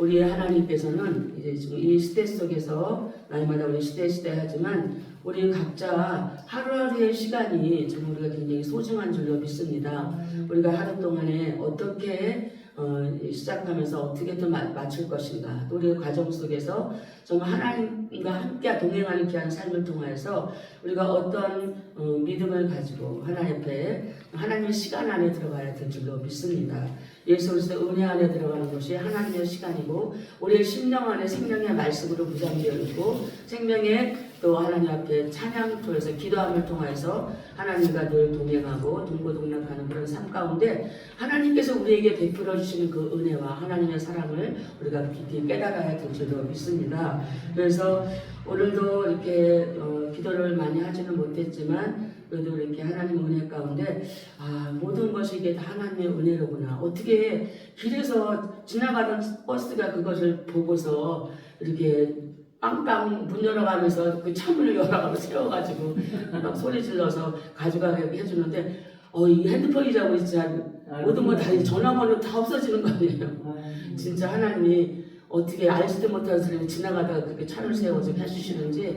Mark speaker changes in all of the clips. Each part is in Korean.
Speaker 1: 우리 하나님께서는 이제 지금 이 시대 속에서 날마다 우리 시대 하지만 우리 각자 하루하루의 시간이 정말 우리가 굉장히 소중한 줄로 믿습니다. 우리가 하루 동안에 어떻게 시작하면서 어떻게 또 마칠 것인가, 또 우리의 과정 속에서 정말 하나님과 함께 동행하는 귀한 삶을 통해서 우리가 어떤 믿음을 가지고 하나님 앞에 하나님의 시간 안에 들어가야 될 줄로 믿습니다. 예수 그리스도 은혜 안에 들어가는 것이 하나님의 시간이고 우리의 심령 안에 생명의 말씀으로 무장되어 있고 생명의 또 하나님 앞에 찬양 통해서 기도함을 통해서 하나님과 늘 동행하고 동고동락하는 그런 삶 가운데 하나님께서 우리에게 베풀어 주시는 그 은혜와 하나님의 사랑을 우리가 깊이 깨달아야 될 줄로 믿습니다. 그래서 오늘도 이렇게 기도를 많이 하지는 못했지만 그래도 이렇게 하나님 은혜 가운데 모든 것이 이게 다 하나님의 은혜로구나. 어떻게 길에서 지나가던 버스가 그것을 보고서 이렇게 빵빵 문 열어가면서 그 차문을 열어가고 세워가지고 막 소리 질러서 가져가게 해주는데 이 핸드폰이라고 진짜 모든 거 다 전화번호 다 없어지는 거 아니에요. 진짜 하나님이 어떻게 알지도 못하는 사람이 지나가다가 그렇게 차를 세워서 해주시는지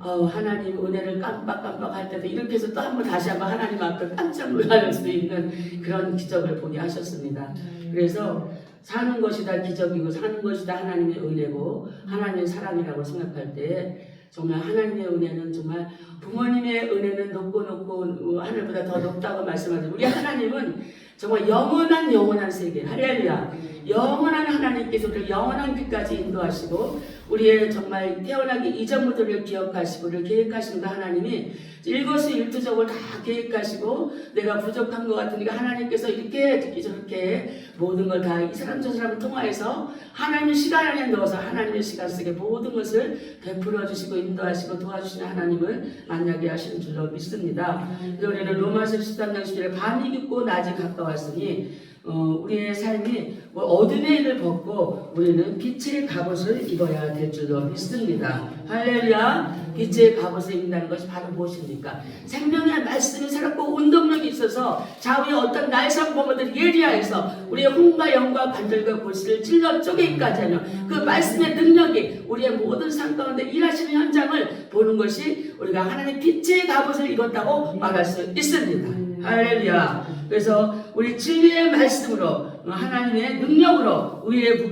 Speaker 1: 하나님 은혜를 깜빡깜빡 할 때도 이렇게 해서 또 한 번 다시 한번 하나님 앞에 깜짝 놀랄 수도 있는 그런 기적을 보게 하셨습니다. 그래서 사는 것이 다 기적이고 사는 것이 다 하나님의 은혜고 하나님의 사랑이라고 생각할 때 정말 하나님의 은혜는 정말 부모님의 은혜는 높고 하늘보다 더 높다고 말씀하죠. 우리 하나님은 정말 영원한 세계, 할렐루야. 영원한 하나님께서 우리를 영원한 길까지 인도하시고 우리의 정말 태어나기 이전부터를 기억하시고 우리를 계획하신 그 하나님이 일거수일투족을 다 계획하시고 내가 부족한 것 같으니까 하나님께서 이렇게 듣기 저렇게 모든 걸 다 이 사람 저 사람을 통하여서 하나님의 시간 안에 넣어서 하나님의 시간 속에 모든 것을 베풀어 주시고 인도하시고 도와주시는 하나님을 만나게 하시는 줄로 믿습니다. 그래서 우리는 로마서 13장 10절에 밤이 깊고 낮이 가까웠으니 우리의 삶이 어둠의 일을 벗고 우리는 빛의 갑옷을 입어야 될 줄로 믿습니다. 할렐루야. 빛의 갑옷을 입는다는 것이 바로 무엇입니까? 생명의 말씀이 살았고 운동력이 있어서 좌우의 어떤 날선 범어들이 예리하여서 우리의 혼과 영과 관절과 골수를 찔러 쪼개기까지 하는 그 말씀의 능력이 우리의 모든 삶 가운데 일하시는 현장을 보는 것이 우리가 하나님의 빛의 갑옷을 입었다고 말할 수 있습니다. 할렐루야. 그래서 우리 진리의 말씀으로 하나님의 능력으로 우리의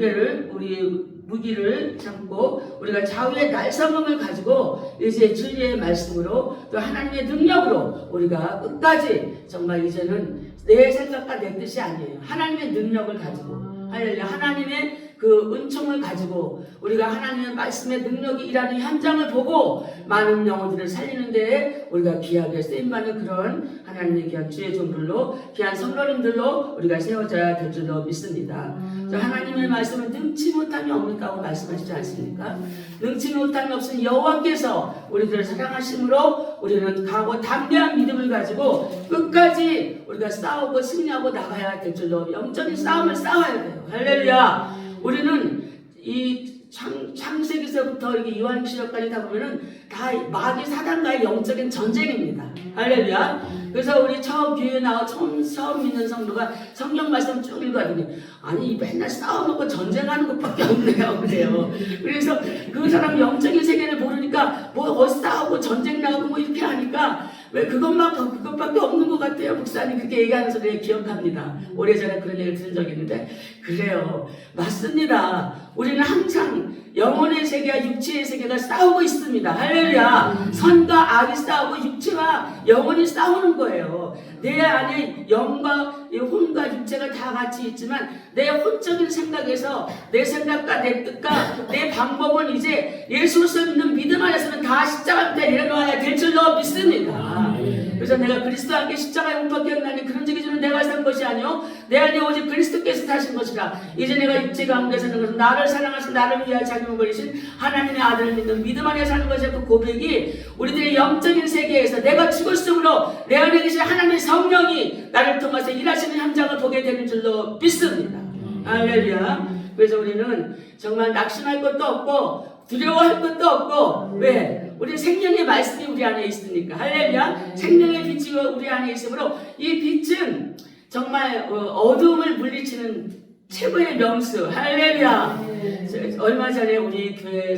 Speaker 1: 우리의 무기를 참고 우리가 좌우의 날성함을 가지고 이제 진리의 말씀으로 또 하나님의 능력으로 우리가 끝까지 정말 이제는 내 생각과 내 뜻이 아니에요. 하나님의 능력을 가지고 할렐루야. 하나님의 그 은총을 가지고 우리가 하나님의 말씀의 능력이 일하는 현장을 보고 많은 영혼들을 살리는 데에 우리가 귀하게 쓰임받는 그런 하나님의 귀한 주의 종들로 귀한 성도님들로 우리가 세워져야 될 줄로 믿습니다. 하나님의 말씀은 능치 못함이 없다고 말씀하시지 않습니까? 능치 못함이 없은 여호와께서 우리들을 사랑하심으로 우리는 강하고 담대한 믿음을 가지고 끝까지 우리가 싸우고 승리하고 나가야 될 줄로 영적인 싸움을 싸워야 돼요. 할렐루야. 우리는 이 창세기서부터 이렇게 요한시대까지 다 보면은 다 마귀 사단과의 영적인 전쟁입니다. 할렐루야. 그래서 우리 처음 교회에 나와 처음 믿는 성도가 성경 말씀 쭉 읽어더니 아니 맨날 싸워놓고 전쟁하는 것밖에 없네요. 그래요. 그래서 그 사람 영적인 세계를 모르니까 싸우고 전쟁 나고 이렇게 하니까 왜 그것밖에 없는 것 같아요. 목사님 그렇게 얘기하면서 내가 기억합니다. 오래전에 그런 얘기를 들은 적이 있는데 그래요. 맞습니다. 우리는 항상 영혼의 세계와 육체의 세계가 싸우고 있습니다. 할렐루야. 선과 악이 싸우고 육체와 영혼이 싸우는 거예요. 내 안에 영과 혼과 육체가 다 같이 있지만 내 혼적인 생각에서 내 생각과 내 뜻과 내 방법은 이제 예수 그리스도 믿는 믿음 안에서는 다 십자가 밑에 내려놓아야 될 줄로 믿습니다. 그래서 내가 그리스도와 함께 십자가에 못 박혔나니 그런 적이 저는 내가 산 것이 아니요 내 안에 오직 그리스도께서 사신 것이라. 이제 내가 육체 가운데 사는 것은 나를 사랑하신 나를 위하여 자기 몸을 버리신 하나님의 아들을 믿는 믿음 안에 사는 것이 그 고백이 우리들의 영적인 세계에서 내가 죽을수록 내 안에 계신 하나님의 성령이 나를 통해서 일하시는 현장을 보게 되는 줄로 믿습니다. 할렐루야. 그래서 우리는 정말 낙심할 것도 없고 두려워할 것도 없고 왜? 우리 생명의 말씀이 우리 안에 있으니까. 할렐루야. 생명의 빛이 우리 안에 있으므로 이 빛은 정말 어두움을 물리치는 최고의 명수. 할렐루야. 얼마 전에 우리 교회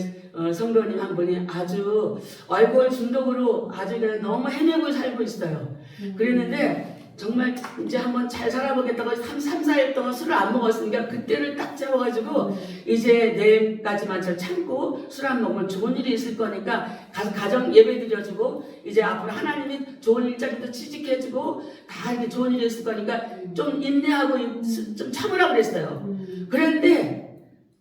Speaker 1: 성도님 한 분이 아주 알코올 중독으로 아주 그냥 너무 헤매고 살고 있어요. 그랬는데 정말 이제 한번 잘 살아보겠다고 3-4일 동안 술을 안 먹었으니까 그때를 딱 잡아가지고 이제 내일까지만 잘 참고 술 안 먹으면 좋은 일이 있을 거니까 가서 가정 예배 드려주고 이제 앞으로 하나님이 좋은 일자리도 취직해주고 다 이렇게 좋은 일이 있을 거니까 좀 인내하고 좀 참으라고 그랬어요. 그런데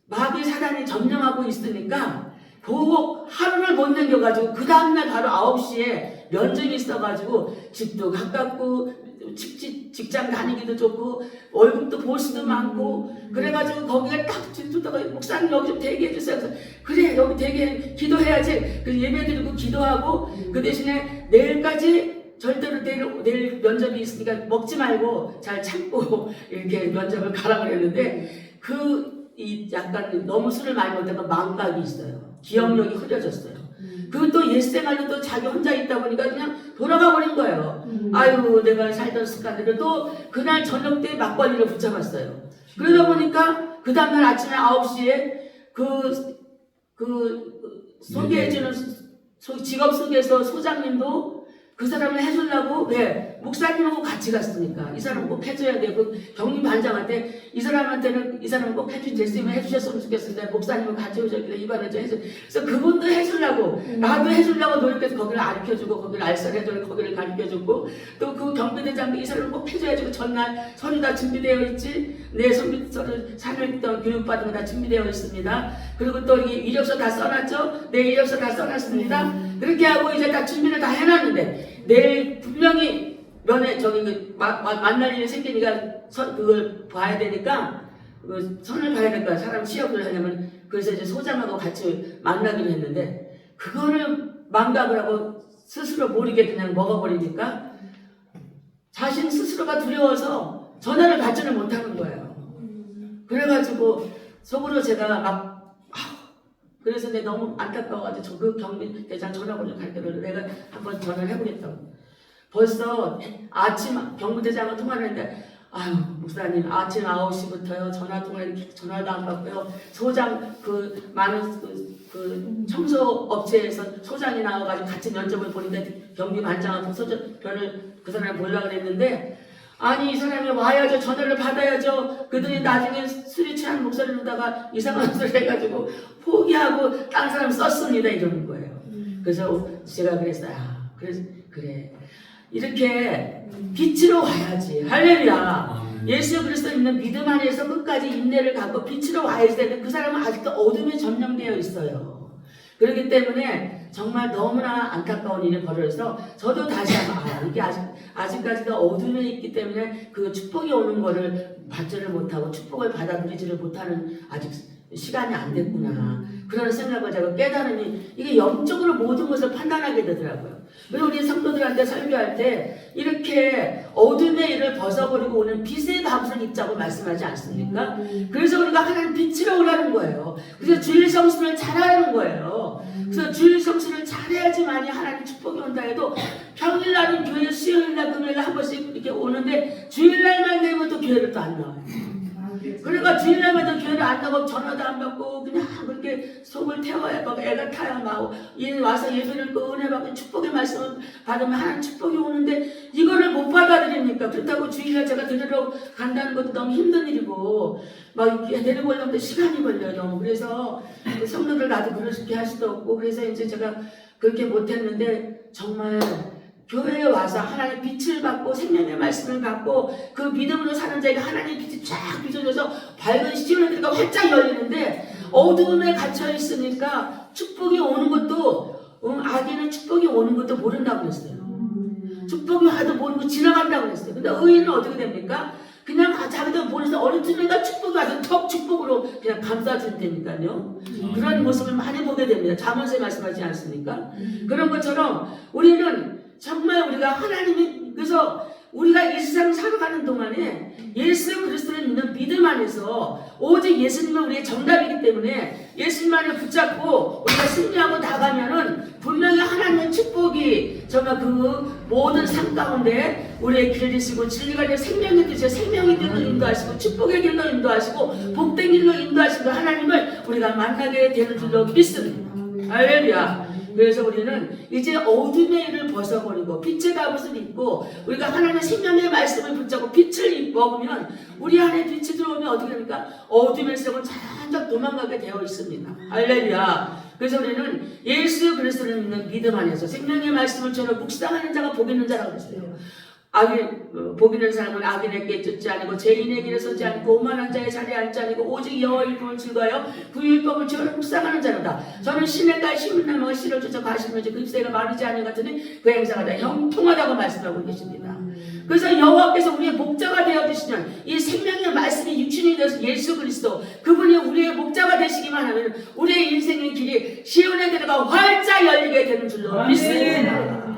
Speaker 1: 마귀 사단이 점령하고 있으니까 보고 하루를 못 남겨가지고 그 다음날 바로 9시에 면접이 있어가지고 집도 가깝고 직장 다니기도 좋고 월급도 보수도 많고 그래가지고 거기가 딱 들다가 목사님 여기 좀 대기해 주세요. 그래서 그래 여기 대기 기도해야지. 그래서 예배 드리고 기도하고 그 대신에 내일까지 절대로 내일 면접이 있으니까 먹지 말고 잘 참고 이렇게 면접을 가라고 그랬는데 이 약간 너무 술을 많이 먹다가 망각이 있어요. 기억력이 흐려졌어요. 그것도 옛생활로 또 자기 혼자 있다 보니까 그냥 돌아가 버린 거예요. 아유 내가 살던 습관대로 또 그날 저녁 때 막걸리를 붙잡았어요. 그러다 보니까 그 다음날 아침에 9시에 소개해주는 직업 소개서 소장님도 그 사람을 해주려고 왜 목사님하고 같이 갔으니까 이 사람 꼭 해줘야 되고 경리 반장한테 이 사람한테는 이 사람 꼭 됐으면 해주셨으면 좋겠는데 목사님은 같이 오셨길래 이번에 좀 해줘. 그래서 그분도 해주려고 나도 해주려고 노력해서 거기를 가르쳐주고 거기를 알선해주고 거기를 가르쳐주고 또 그 경비대장도 이 사람을 꼭 해줘야지. 전날 서류 다 준비되어 있지. 내 서류 3일 동안 교육받은 거 다 준비되어 있습니다. 그리고 또 이력서 다 써놨죠. 내 이력서 다 써놨습니다. 그렇게 하고 이제 다 준비를 다 해놨는데 내일 분명히 만날 일이 생기니까 그걸 봐야 되니까 선을 봐야 될까 사람 취업을 하려면 그래서 이제 소장하고 같이 만나기로 했는데 그거를 망각을 하고 스스로 모르게 그냥 먹어버리니까 자신 스스로가 두려워서 전화를 받지를 못하는 거예요. 그래가지고 속으로 제가 그래서 내가 너무 안타까워가지고 그 경비대장 전화번호 갈게요. 내가 한번 전화를 해보겠다고. 벌써 아침 경비대장을 통화를 했는데 아유 목사님 아침 9시부터요 전화도 안 받고요. 소장 많은 청소 업체에서 소장이 나와가지고 같이 면접을 보는데 경비 반장하고 그 사람을 보려고 그랬는데 아니 이 사람이 와야죠. 전화를 받아야죠. 그들이 나중에 술이 취한 목소리로다가 이상한 소리 해가지고 포기하고 다른 사람 썼습니다 이러는 거예요. 그래서 제가 그랬어요. 그래 이렇게 빛으로 와야지. 할렐루야. 예수 그리스도 있는 믿음 안에서 끝까지 인내를 갖고 빛으로 와야 되는데 그 사람은 아직도 어둠에 점령되어 있어요. 그렇기 때문에 정말 너무나 안타까운 일이 벌어져서 저도 다시 한번 이게 아직까지도 어둠에 있기 때문에 그 축복이 오는 거를 받지를 못하고 축복을 받아들이지를 못하는 아직 시간이 안 됐구나. 그런 생각을 제가 깨달으니 이게 영적으로 모든 것을 판단하게 되더라고요. 그리고 우리 성도들한테 설교할 때 이렇게 어둠의 일을 벗어버리고 오는 빛의 밤을 입자고 말씀하지 않습니까? 그래서 우리가 하나님 빛으로 오라는 거예요. 그래서 주일 성수를 잘하는 거예요. 그래서 주일 성수를 잘해야지만이 하나님 축복이 온다 해도 평일날은 교회 수요일날 금요일날 한 번씩 이렇게 오는데 주일날만 되면 또 교회를 또 안 나와요. 그러니까 주일날마다 교회를 안 나가고 전화도 안 받고 그냥 그렇게 속을 태워야 막 애가 타야 막 와서 예배를 그 은혜 받고 축복의 말씀을 받으면 하나님 축복이 오는데 이거를 못 받아들이니까 그렇다고 주일날 제가 들으러 간다는 것도 너무 힘든 일이고 막 데리고 오려면 시간이 걸려요 너무. 그래서 성도들 나도 그렇게 할 수도 없고 그래서 이제 제가 그렇게 못했는데 정말 교회에 와서 하나님의 빛을 받고 생명의 말씀을 받고 그 믿음으로 사는 자에게 하나님의 빛이 쫙 비춰져서 밝은 시온의 길가 활짝 열리는데 어두움에 갇혀 있으니까 축복이 오는 것도 악인은 축복이 오는 것도 모른다고 그랬어요. 축복이 와도 모르고 지나간다고 그랬어요. 근데 의인은 어떻게 됩니까? 그냥 자기도 모르면서 어느 쯤인가 축복이 와서 턱 축복으로 그냥 감싸준다니까요. 그런 모습을 많이 보게 됩니다. 잠언서에 말씀하지 않습니까? 그런 것처럼 우리는 정말 우리가 하나님이 그래서 우리가 이 세상을 살아가는 동안에 예수 그리스도를 믿는 믿음 안에서 오직 예수님은 우리의 정답이기 때문에 예수님만을 붙잡고 우리가 승리하고 나가면은 분명히 하나님의 축복이 정말 그 모든 삶 가운데 우리의 길을 주시고 진리가 되어 생명의 뜻에 생명의 길로 인도하시고 축복의 길로 인도하시고 복된 길로 인도하시고 하나님을 우리 우리가 만나게 되는 줄로 믿습니다. 할렐루야. 그래서 우리는 이제 어둠의 일을 벗어버리고 빛의 갑옷을 입고 우리가 하나님의 생명의 말씀을 붙잡고 빛을 먹으면 우리 안에 빛이 들어오면 어떻게 됩니까? 어둠의 세력은 잔뜩 도망가게 되어 있습니다. 할렐루야. 그래서 우리는 예수 그리스도를 믿는 믿음 안에서 생명의 말씀을 전혀 묵상하는 자가 복 있는 자라고 그랬어요. 복 있는 사람은 악인에게 쫓지 아니고 죄인의 길에 서지 않고 오만한 자의 자리에 앉지 아니고 오직 여호와의 율법을 즐거하여 그 율법을 전혀 묵상하는 자로다. 저는 시냇가에 심은 나무가 씨를 쫓아 가시면서 그 잎새가 마르지 않은 것 같으니 그 행사가 다 형통하다고 말씀하고 계십니다. 그래서 여호와께서 우리의 목자가 되어 주시면 이 생명의 말씀이 육신이 되어서 예수 그리스도 그분이 우리의 목자가 되시기만 하면 우리의 인생의 길이 시온의 대로가 활짝 열리게 되는 줄로 믿습니다.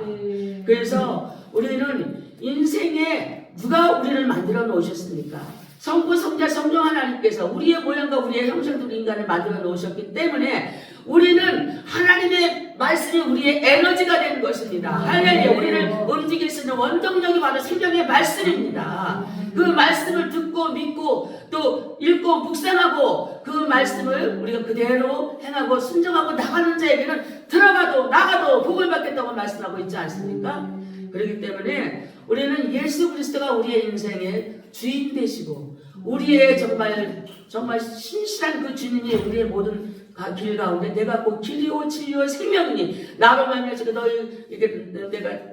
Speaker 1: 그래서 우리는 인생에 누가 우리를 만들어 놓으셨습니까? 성부, 성자, 성령 하나님께서 우리의 모양과 우리의 형상대로 인간을 만들어 놓으셨기 때문에 우리는 하나님의 말씀이 우리의 에너지가 되는 것입니다. 할렐루야. 우리를 움직일 수 있는 원동력이 바로 생명의 말씀입니다. 그 말씀을 듣고 믿고 또 읽고 묵상하고 그 말씀을 우리가 그대로 행하고 순종하고 나가는 자에게는 들어가도 나가도 복을 받겠다고 말씀하고 있지 않습니까? 그렇기 때문에 우리는 예수 그리스도가 우리의 인생의 주인 되시고 우리의 정말 신실한 그 주님이 우리의 모든 길 가운데 내가 곧 길이요 진리요 생명이니 나로 말미암아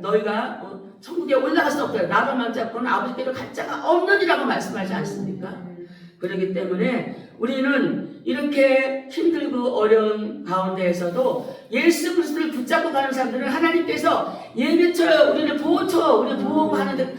Speaker 1: 너희가 천국에 올라갈 수 없다. 나로 말미암고는 아버지께로 갈 자가 없느니라고 말씀하지 않습니까? 그렇기 때문에 우리는 이렇게 힘들고 어려운 가운데에서도 예수 그리스도를 붙잡고 가는 사람들은 하나님께서 예배처럼 우리를 보호하는데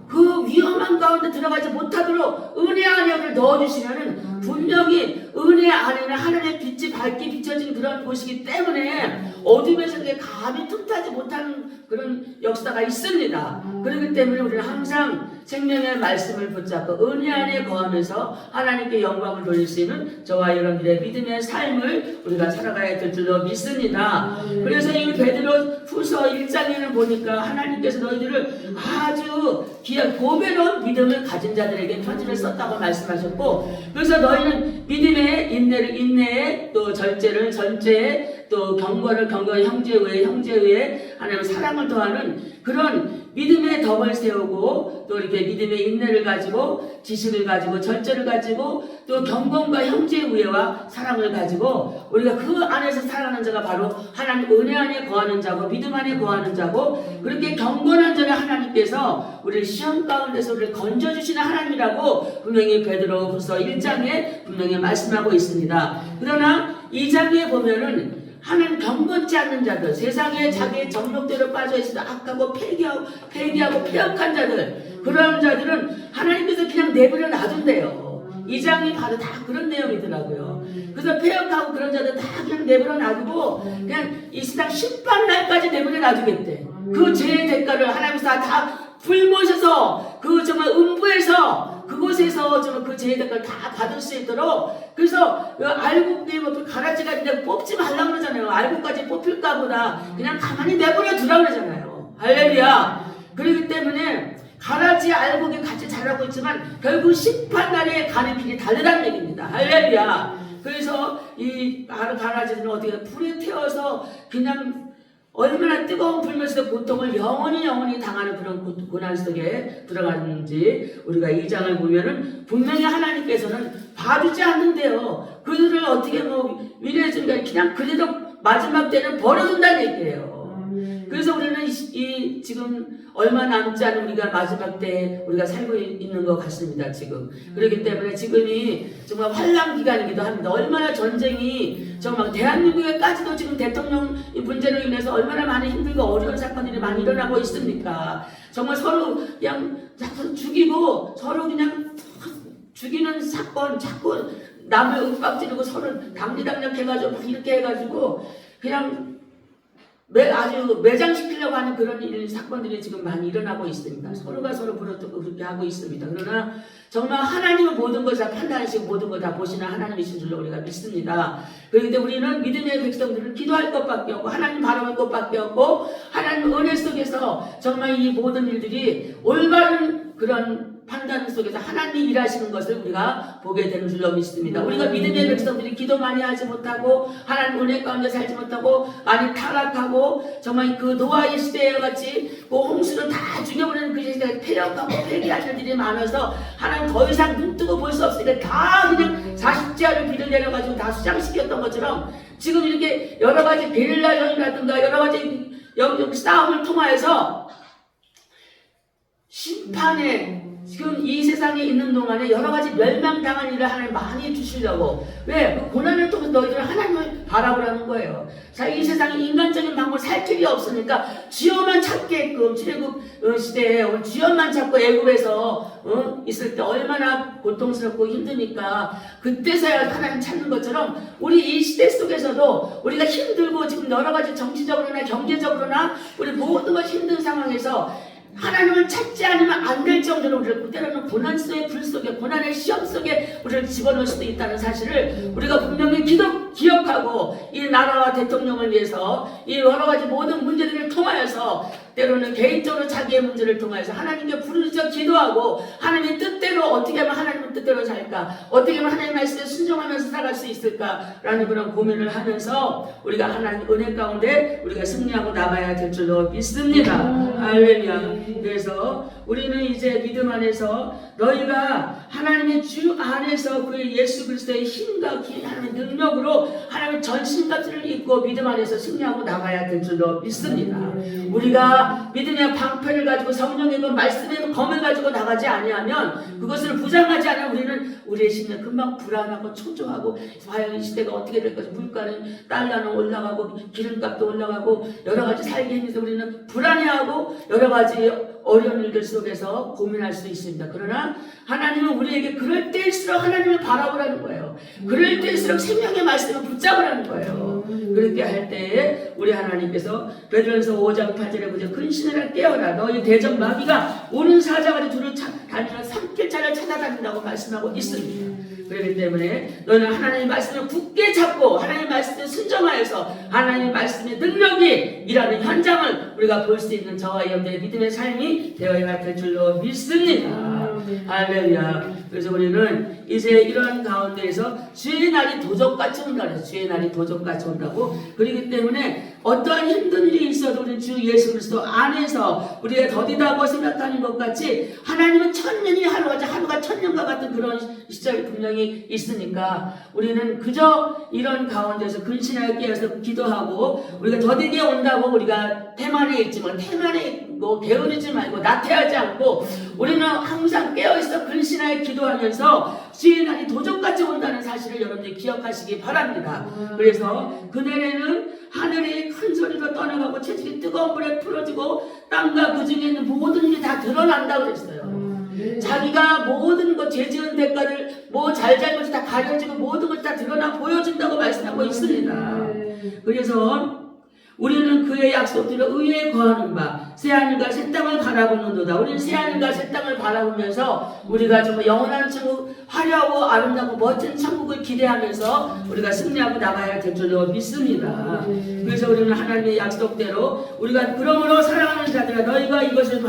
Speaker 1: 그 위험한 가운데 들어가지 못하도록 은혜 안에 우리를 넣어주시면은 분명히 은혜 안에는 하나님의 빛이 밝게 비춰진 그런 곳이기 때문에 어둠에서 감히 틈타지 못하는 그런 역사가 있습니다. 그렇기 때문에 우리는 항상 생명의 말씀을 붙잡고 은혜 안에 거하면서 하나님께 영광을 돌릴 수 있는 저와 여러분들의 믿음의 삶을 우리가 살아가야 될 줄로 믿습니다. 그래서 이 베드로 후서 1장에는 보니까 하나님께서 너희들을 아주 귀한 보배로운 믿음을 가진 자들에게 편지를 썼다고 말씀하셨고 그래서 너희는 믿음의 인내에 또 절제를 절제에 또 경건을 형제의 의에 하나님의 사랑을 더하는 그런 믿음의 덕을 세우고 또 이렇게 믿음의 인내를 가지고 지식을 가지고 절제를 가지고 또 경건과 형제의 우애와 사랑을 가지고 우리가 그 안에서 살아가는 자가 바로 하나님 은혜 안에 거하는 자고 믿음 안에 거하는 자고 그렇게 경건한 자를 하나님께서 우리를 시험 가운데서 우리를 건져주시는 하나님이라고 분명히 베드로후서 1장에 분명히 말씀하고 있습니다. 그러나 2장에 보면은 하나님 경건치 않는 자들, 세상에 자기의 정욕대로 빠져있어도 악하고 폐기하고 폐역한 자들, 그런 자들은 하나님께서 그냥 내버려 놔둔대요. 2장이 바로 다 그런 내용이더라고요. 그래서 폐역하고 그런 자들 다 그냥 내버려 놔두고 그냥 이 세상 심판날까지 내버려 놔두겠대. 그 죄의 대가를 하나님께서 다 불모셔서 그 정말 음부에서 그곳에서 정말 그 죄의 대가를 다 받을 수 있도록 그래서 알곡이 뭐 가라지가 있는데 뽑지 말라고 그러잖아요. 알곡까지 뽑힐까 보다 그냥 가만히 내버려 두라고 그러잖아요. 할렐루야. 그렇기 때문에 가라지 알곡이 같이 자라고 있지만 결국 심판날에 가는 길이 다르다는 얘기입니다. 할렐루야. 그래서 이 가라지는 어떻게 불에 태워서 그냥 얼마나 뜨거운 불면서도 고통을 영원히 당하는 그런 고난 속에 들어갔는지 우리가 이 장을 보면은 분명히 하나님께서는 봐주지 않는데요. 그들을 어떻게 위로해주니까 그냥 그대로 마지막 때는 버려둔다는 얘기예요. 그래서 우리는 지금 얼마 남지 않은 우리가 마지막 때 우리가 살고 있는 것 같습니다. 지금. 그렇기 때문에 지금이 정말 환란 기간이기도 합니다. 얼마나 전쟁이 정말 대한민국에까지도 지금 대통령 문제로 인해서 얼마나 많은 힘들고 어려운 사건들이 많이 일어나고 있습니까? 정말 서로 그냥 자꾸 죽이고 서로 그냥 죽이는 사건 자꾸 남을 윽박지르고 서로 당리당력 해가지고 막 이렇게 해가지고 그냥 아주 매장시키려고 하는 그런 사건들이 지금 많이 일어나고 있습니다. 서로가 서로 부러뜨고 그렇게 하고 있습니다. 그러나 정말 하나님은 모든 것을 다 판단하시고 모든 걸 다 보시는 하나님이신 줄로 우리가 믿습니다. 그런데 우리는 믿음의 백성들은 기도할 것밖에 없고 하나님 바라볼 것밖에 없고 하나님 은혜 속에서 정말 이 모든 일들이 올바른 그런 판단 속에서 하나님이 일하시는 것을 우리가 보게 되는 줄로 믿습니다. 우리가 믿음의 백성들이 기도 많이 하지 못하고 하나님 은혜 가운데 살지 못하고 많이 타락하고 정말 그 노아의 시대와 같이 그 홍수를 다 죽여버리는 그 시대에 폐역하고 폐기할 일들이 많아서 하나님 더 이상 눈 뜨고 볼 수 없으니까 다 그냥 40자를 비를 내려가지고 다 수장시켰던 것처럼 지금 이렇게 여러 가지 게릴라전이라든가 여러 가지 영적 싸움을 통하여서 심판에 지금 이 세상에 있는 동안에 여러 가지 멸망당한 일을 하나님 많이 주시려고 왜? 그 고난을 통해서 너희들은 하나님을 바라보라는 거예요. 자, 이 세상에 인간적인 방법을 살 길이 없으니까 지어만 찾게끔 출애굽 시대에 지어만 찾고 애굽에서 있을 때 얼마나 고통스럽고 힘드니까 그때서야 하나님 찾는 것처럼 우리 이 시대 속에서도 우리가 힘들고 지금 여러 가지 정치적으로나 경제적으로나 우리 모든 것이 힘든 상황에서 하나님을 찾지 않으면 안 될 정도로 우리를 때로는 고난 속에 불 속에 고난의 시험 속에 우리를 집어넣을 수도 있다는 사실을 우리가 분명히 기억하고 이 나라와 대통령을 위해서 이 여러 가지 모든 문제들을 통하여서 때로는 개인적으로 자기의 문제를 통해서 하나님께 부르짖어 기도하고 하나님의 뜻대로 어떻게 하면 하나님의 뜻대로 살까 어떻게 하면 하나님의 말씀에 순종하면서 살아갈 수 있을까라는 그런 고민을 하면서 우리가 하나님 은혜 가운데 우리가 승리하고 나가야 될 줄로 믿습니다. 할렐루야. 그래서 우리는 이제 믿음 안에서 너희가 하나님의 주 안에서 그 예수 그리스도의 힘과 하나님의 능력으로 하나님의 전신갑주를 입고 믿음 안에서 승리하고 나가야 될 줄로 믿습니다. 우리가 믿음의 방패를 가지고 성령의 그 말씀의 검을 가지고 나가지 아니하면 그것을 부장하지 않으면 우리는 우리의 심령 금방 불안하고 초조하고 과연 이 시대가 어떻게 될 것인지 물가는 달러는 올라가고 기름값도 올라가고 여러 가지 살기 힘들어서 우리는 불안해하고 여러 가지 어려운 일들 속에서 고민할 수 있습니다. 그러나 하나님은 우리에게 그럴 때일수록 하나님을 바라보라는 거예요. 그럴 때일수록 생명의 말씀을 붙잡으라는 거예요. 그렇게 할 때에 우리 하나님께서 베드로전서 5장 8절에 보죠. 근신을 깨어라. 너희 대적 마귀가 오는 사자같이 둘을 다니는 산길자를 찾아다닌다고 말씀하고 있습니다. 그렇기 때문에 너는 하나님의 말씀을 굳게 잡고 하나님의 말씀에 순종하여서 하나님의 말씀의 능력이 일하는 현장을 우리가 볼 수 있는 저와 여러분들의 믿음의 삶이 되어야 될 줄로 믿습니다. 할렐루야. 그래서 우리는 이제 이런 가운데에서 주의 날이 도적같이 온다 그래서 주의 날이 도적같이 온다고. 그렇기 때문에 어떠한 힘든 일이 있어도 우리 주 예수 그리스도 안에서 우리가 더디다고 생각하는 것 같이 하나님은 천년이 하루가 천년과 같은 그런 시절이 분명히 있으니까 우리는 그저 이런 가운데서 근신하게 깨어서 기도하고 우리가 더디게 온다고 우리가 태만해 있지만 태만해 있고 게으르지 말고 나태하지 않고 우리는 항상 깨어있어 근신하게 기도하면서 주의 날이 도적같이 온다는 사실을 여러분들이 기억하시기 바랍니다. 그래서 그날에는 하늘이 큰 소리로 떠나가고 채찍이 뜨거운 불에 풀어지고 땅과 그 중에 있는 모든 일이 다 드러난다고 그랬어요. 자기가 모든 것 죄 지은 대가를 뭐 잘잘못이 다 가려지고 모든 것이 다 드러나 보여준다고 말씀하고 있습니다. 그래서 우리는 그의 약속대로 의에 거하는 바 새하늘과 새 땅을 바라보는도다. 우리는 새하늘과 새 땅을 바라보면서 우리가 정말 영원한 천국 화려하고 아름답고 멋진 천국을 기대하면서 우리가 승리하고 나가야 될 줄로 믿습니다. 그래서 우리는 하나님의 약속대로 우리가 그러므로 사랑하는 자들아 너희가 이것을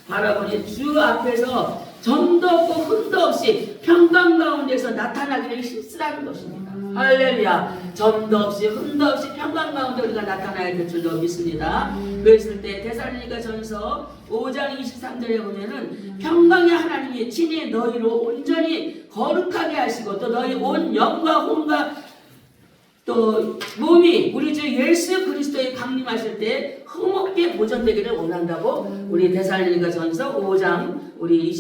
Speaker 1: 바라보니 주 앞에서 점도 없고 흠도 없이 평강 가운데서 나타나기를 힘쓰라는 것입니다. 할렐루야. 점도 없이 흠도 없이 평강 가운데 우리가 나타나야 될 줄로 믿습니다. 그랬을 때 데살로니가전서 5장 23절에 보면은 평강의 하나님이 친히 너희로 온전히 거룩하게 하시고 또 너희 온 영과 혼과 또 몸이 우리 주 예수 그리스도의 강림하실 때 흠없게 보존되기를 원한다고 우리 데살로니가전서 5장 우리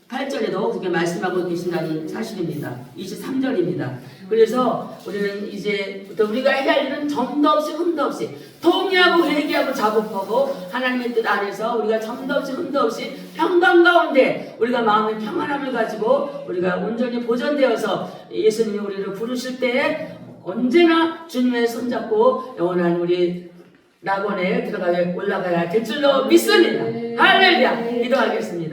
Speaker 1: 28절에도 그렇게 말씀하고 계신다는 사실입니다. 23절입니다. 그래서 우리는 이제부터 우리가 해야 할 일은 점도 없이 흠도 없이 통회하고 회개하고 작업하고 하나님의 뜻 안에서 우리가 점도 없이 흠도 없이 평강 가운데 우리가 마음의 평안함을 가지고 우리가 온전히 보존되어서 예수님이 우리를 부르실 때에 언제나 주님의 손잡고 영원한 우리 낙원에 올라가야 될 줄로 믿습니다. 할렐루야. 기도하겠습니다.